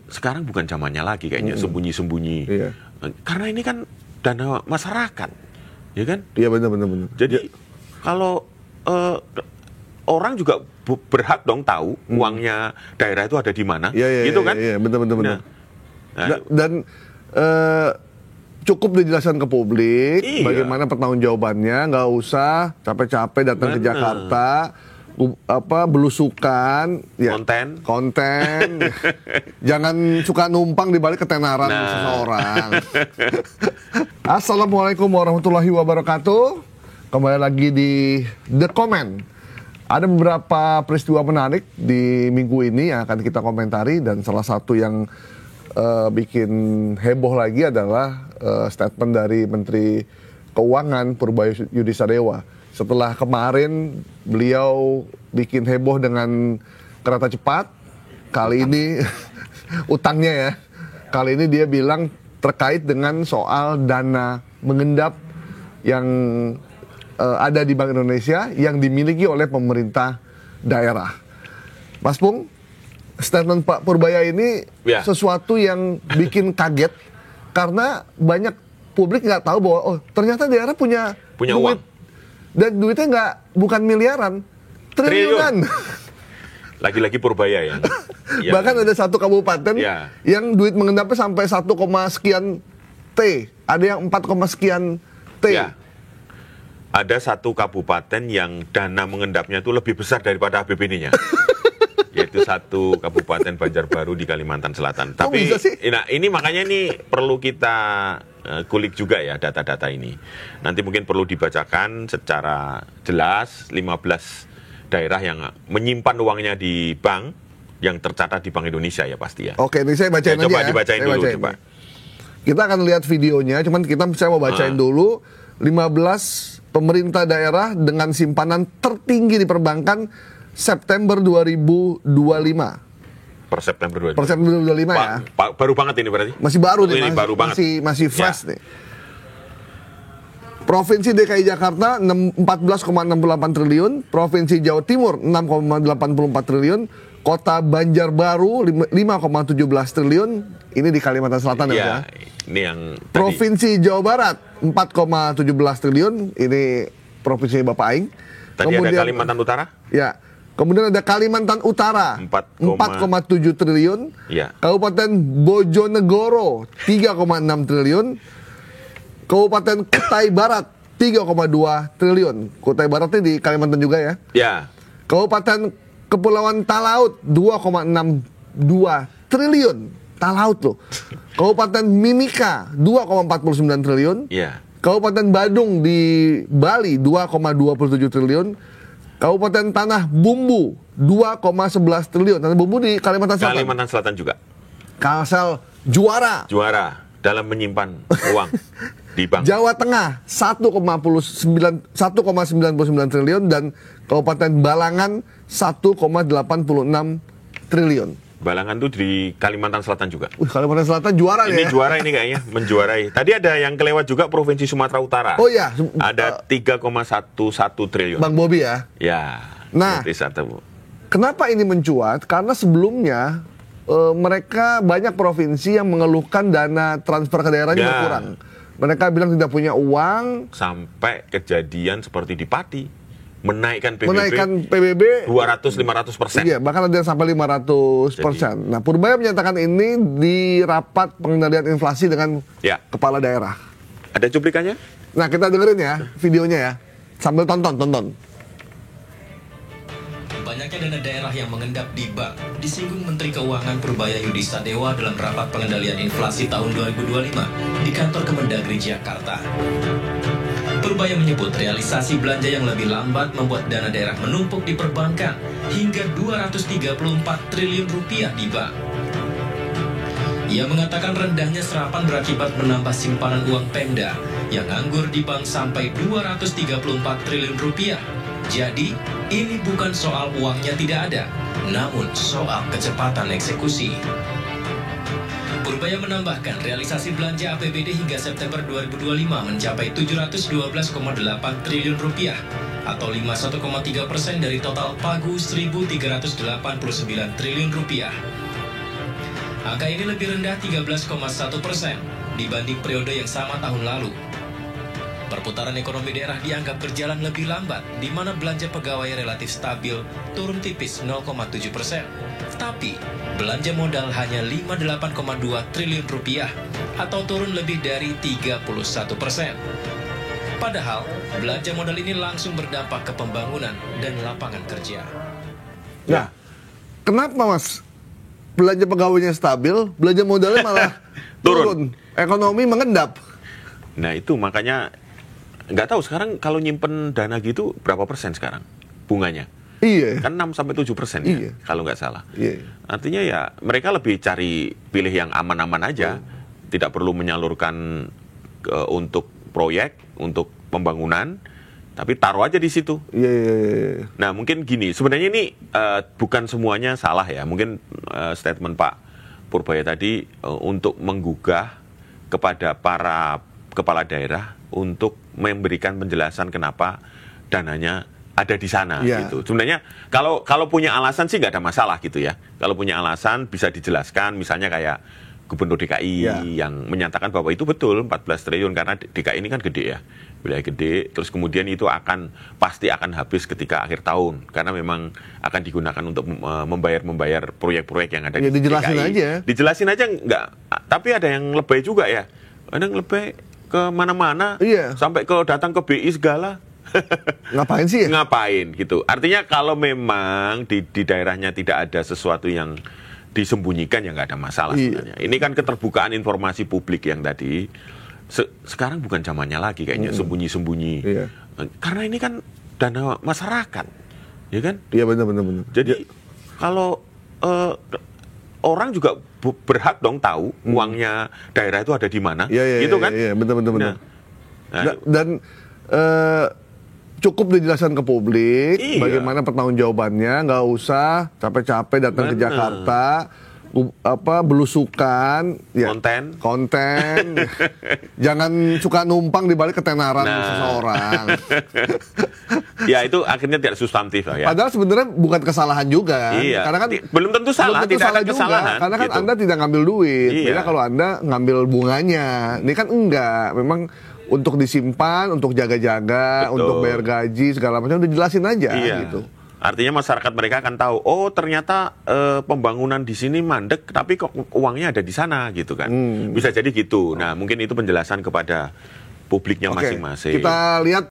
sekarang bukan zamannya lagi kayaknya sembunyi-sembunyi. Iya. Karena ini kan dana masyarakat, ya kan? Iya benar. Jadi kalau orang juga berhak dong tahu uangnya daerah itu ada di mana, gitu kan? Iya, benar. Nah, Dan cukup dijelaskan ke publik bagaimana pertanggungjawabannya, nggak usah capek-capek datang ke Jakarta, belusukan, konten, jangan suka numpang di balik ketenaran seseorang. Assalamualaikum warahmatullahi wabarakatuh. Kembali lagi di The Comment. Ada beberapa peristiwa menarik di minggu ini yang akan kita komentari, dan salah satu yang bikin heboh lagi adalah statement dari Menteri Keuangan Purbaya Yudisadewa. Setelah kemarin beliau bikin heboh dengan kereta cepat, kali ini utangnya ya. Kali ini dia bilang terkait dengan soal dana mengendap yang ada di Bank Indonesia yang dimiliki oleh pemerintah daerah. Mas Pung, statement Pak Purbaya ini sesuatu yang bikin kaget karena banyak publik nggak tahu bahwa ternyata daerah punya duit, uang, dan duitnya bukan miliaran, triliunan. Lagi-lagi Purbaya yang bahkan ada satu kabupaten yang duit mengendapnya sampai 1, sekian T, ada yang 4, sekian T. Ada satu kabupaten yang dana mengendapnya itu lebih besar daripada APBD-nya. Yaitu satu kabupaten Banjarbaru di Kalimantan Selatan. Tapi ini makanya perlu kita kulik juga ya data-data ini. Nanti mungkin perlu dibacakan secara jelas 15 daerah yang menyimpan uangnya di bank yang tercatat di Bank Indonesia ya pasti ya. Oke, ini saya bacain aja. Coba dibacain dulu coba. Kita akan lihat videonya, cuman saya mau bacain dulu 15 pemerintah daerah dengan simpanan tertinggi di perbankan September 2025. Per September 2025. Per September 2025 ya. Baru banget ini berarti? Masih baru nih, baru banget. Masih fresh nih. Provinsi DKI Jakarta 14,68 triliun, Provinsi Jawa Timur 6,84 triliun, Kota Banjarbaru 5,17 triliun, ini di Kalimantan Selatan ya. Ini yang Provinsi Jawa Barat 4,17 triliun, ini provinsi Bapak Aing. Tadi kemudian ada Kalimantan Utara? Ya. Kemudian ada Kalimantan Utara 4,7 triliun, Kabupaten Bojonegoro 3,6 triliun, Kabupaten Kutai Barat 3,2 triliun. Kutai Barat ini di Kalimantan juga ya? Ya. Kabupaten Kepulauan Talaut 2,62 triliun. Talaut loh. Kabupaten Mimika 2,49 triliun. Kabupaten Badung di Bali 2,27 triliun. Kabupaten Tanah Bumbu 2,11 triliun. Tanah Bumbu di Kalimantan Selatan. Kalimantan Selatan juga. Kalsel juara dalam menyimpan uang di bank. Jawa Tengah 1,99 triliun dan Kabupaten Balangan 1,86 triliun. Balangan tuh di Kalimantan Selatan juga. Kalimantan Selatan juara ini ya. Ini juara ini kayaknya, menjuarai. Tadi ada yang kelewat juga Provinsi Sumatera Utara. Oh iya. Ada 3,11 triliun. Bang Bobi ya. Ya. Nah, kenapa ini mencuat? Karena sebelumnya mereka banyak provinsi yang mengeluhkan dana transfer ke daerahnya kurang. Mereka bilang tidak punya uang. Sampai kejadian seperti di Pati. Menaikkan PBB 200-500%. Iya, bahkan ada yang sampai 500%. Nah, Purbaya menyatakan ini di rapat pengendalian inflasi dengan kepala daerah. Ada cuplikannya? Nah, kita dengerin ya videonya ya. Sambil tonton. Banyaknya dana daerah yang mengendap di bank disinggung Menteri Keuangan Purbaya Yudisadewa dalam rapat pengendalian inflasi tahun 2025 di kantor Kemendagri Jakarta. Purbaya menyebut realisasi belanja yang lebih lambat membuat dana daerah menumpuk di perbankan hingga 234 triliun rupiah di bank. Ia mengatakan rendahnya serapan berakibat menambah simpanan uang Pemda yang nganggur di bank sampai 234 triliun rupiah. Jadi, ini bukan soal uangnya tidak ada, namun soal kecepatan eksekusi. Purbaya menambahkan realisasi belanja APBD hingga September 2025 mencapai 712,8 triliun rupiah atau 51,3% dari total pagu 1.389 triliun rupiah. Angka ini lebih rendah 13,1% dibanding periode yang sama tahun lalu. Perputaran ekonomi daerah dianggap berjalan lebih lambat, di mana belanja pegawai relatif stabil, turun tipis 0,7%. Tapi, belanja modal hanya 58,2 triliun rupiah, atau turun lebih dari 31%. Padahal, belanja modal ini langsung berdampak ke pembangunan dan lapangan kerja. Nah, kenapa Mas? Belanja pegawainya stabil, belanja modalnya malah turun. Ekonomi mengendap. Nah itu makanya nggak tahu sekarang kalau nyimpen dana gitu berapa persen sekarang bunganya? Iya. Kan 6-7% ya, kalau nggak salah. Iya. Artinya ya mereka lebih cari pilih yang aman-aman aja, tidak perlu menyalurkan untuk proyek, untuk pembangunan, tapi taruh aja di situ. Iya. Nah mungkin gini, sebenarnya ini bukan semuanya salah ya. Mungkin statement Pak Purbaya tadi untuk menggugah kepada para kepala daerah untuk memberikan penjelasan kenapa dananya ada di sana gitu. Sebenarnya kalau punya alasan sih nggak ada masalah gitu ya. Kalau punya alasan bisa dijelaskan, misalnya kayak Gubernur DKI yang menyatakan bahwa itu betul 14 triliun karena DKI ini kan gede ya, wilayah gede. Terus kemudian itu pasti akan habis ketika akhir tahun karena memang akan digunakan untuk membayar proyek-proyek yang ada di dijelasin DKI. Aja. Dijelasin aja nggak. Tapi ada yang lebay juga ya. Ada yang lebay ke mana-mana, sampai datang ke BI segala. Ngapain sih ya? Ngapain gitu. Artinya kalau memang di daerahnya tidak ada sesuatu yang disembunyikan ya nggak ada masalah sebenarnya. Ini kan keterbukaan informasi publik yang tadi sekarang bukan zamannya lagi kayaknya sembunyi-sembunyi. Karena ini kan dana masyarakat, ya kan? Iya benar. Jadi kalau orang juga berhak dong tahu uangnya daerah itu ada di mana, gitu kan? Iya benar. Dan cukup dijelaskan ke publik bagaimana pertanggungjawabannya, nggak usah capek-capek datang ke Jakarta, belusukan, konten, jangan suka numpang di balik ketenaran seseorang. Ya itu akhirnya tidak substantif lah ya. Padahal sebenarnya bukan kesalahan juga, karena kan belum tentu salah, tidak ada kesalahan. Karena kan Anda tidak ngambil duit, beda kalau Anda ngambil bunganya. Ini kan enggak, memang untuk disimpan, untuk jaga-jaga, untuk bayar gaji segala macam udah jelasin aja gitu. Artinya masyarakat mereka akan tahu, oh ternyata pembangunan di sini mandek, tapi kok uangnya ada di sana gitu kan. Bisa jadi gitu. Nah mungkin itu penjelasan kepada publiknya masing-masing. Kita lihat